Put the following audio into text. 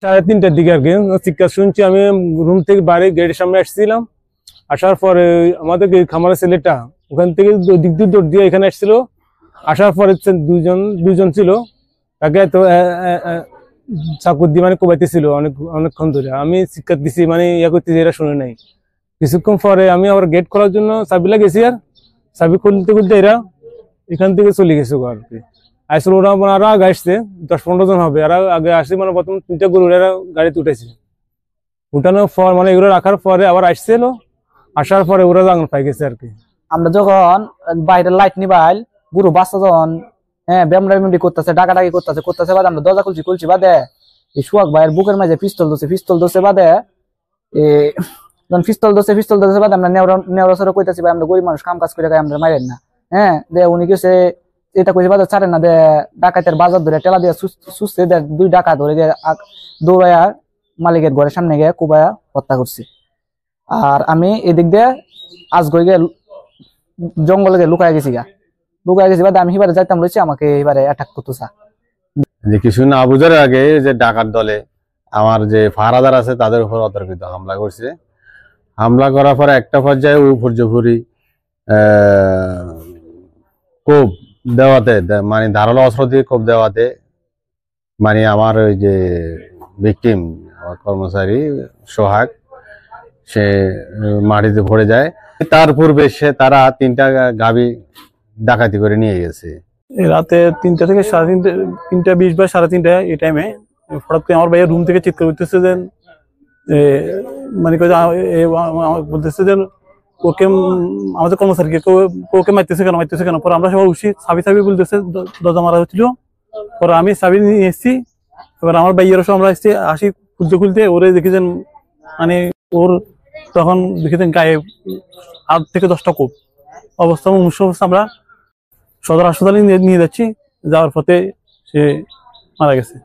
3:30টার দিকে আর কি চিৎকার শুনছি। আমি রুম থেকে বাইরে গেটের সামনে আসছিলাম। আসার পরে আমাদের খামারের ছেলেটা ওখান থেকে দিক দিয়ে দৌড় দিয়ে এখানে আসছিল। আসার পরে দুজন ছিল, তাকে তো চাকু দিয়ে মানে কোবাইতেছিল অনেকক্ষণ ধরে। আমি চিৎকার দিছি, মানে ইয়া করতেছি, এরা শুনে নাই। কিছুক্ষণ পরে আমি আবার গেট খোলার জন্য চাবি লাগিয়েছি, আর চাবি খুলতে খুলতে এরা এখান থেকে চলে গেছে আর কি। আসলে ওরা মানে আরো আগে আসছে, 10-15 জন হবে। আর আগে আসছে মানে প্রথম 3টা গরু এরা গাড়িতে উঠেছে। উঠানোর পর মানে এগুলো রাখার পরে আবার আসছিল। আসার পরে ওরা জাঙ্গল পাই গেছে আর কি। আমরা যখন বাইরের লাইট নিবাইল গরু বাচ্চা যখন ব্যামডি করতেছে, ডাকাডাকি করতেছে বাদে আমরা দরজা খুলছি বাদে এই সুয়াক ভাইয়ের বুকের মাঝে পিস্তল ধরছে বাদে যখন পিস্তল ধরছে বাদে আমরা নেওড়া সরে কইতাছি ভাই আমরা গরিব মানুষ কাম কাজ করে আমরা মারেন না। দে উনি কেছে এটা কইছে বাদে ছাড়েন না, দে ডাকাতের বাজার ধরে টেলা দিয়ে সুস্থে 2 ডাকা ধরে গিয়ে দৌড়াইয়া মালিকের ঘরের সামনে গিয়ে কুবায়া হত্যা করছি। আর আমি এদিক দিয়ে আজ গিয়ে জঙ্গলে গিয়ে লুকায় গেছি বাদে আমি এবারে যাইতাম রয়েছে, আমাকে এবারে অ্যাটাক করতেছে। যে কিছু না বুঝার আগে যে ডাকাত দলে আমার যে ফাহারাদার আছে তাদের উপর অতর্কিত হামলা করছে। হামলা করার পরে একটা পর্যায়ে উপর্যুপুরি কোপ দেওয়াতে, মানে ধারালো অস্ত্র দিয়ে কোপ দেওয়াতে মানে আমার ওই যে ভিকটিম, আমার কর্মচারী সোহাগ, সে মাটিতে পড়ে যায়। তার পূর্বে তারা 3টা গাভী ডাকাতি করে নিয়ে গেছে। রাতে 3টা থেকে 3:30, 3:20 বা 3:30 এই টাইমে হঠাৎ করে আমার ভাইয়ের রুম থেকে চিৎকার করতেছে যে মানে বলতেছে যে ওকে আমাদের কর্মচারীকে ওকে মারতেছে কেন। পরে আমরা সবাই উঠছি, চাবি বলতেছে, দরজা মারা হচ্ছিল। পরে আমি চাবি নিয়ে এসেছি। এবার আমার ভাইয়েরও সব আমরা আসি খুলতে ওরে দেখেছেন, মানে ওর তখন দেখেছেন গায়ে 8 থেকে 10টা কোপ। অবস্থা আমরা সদর হাসপাতালে নিয়ে যাচ্ছি, যাওয়ার পথে সে মারা গেছে।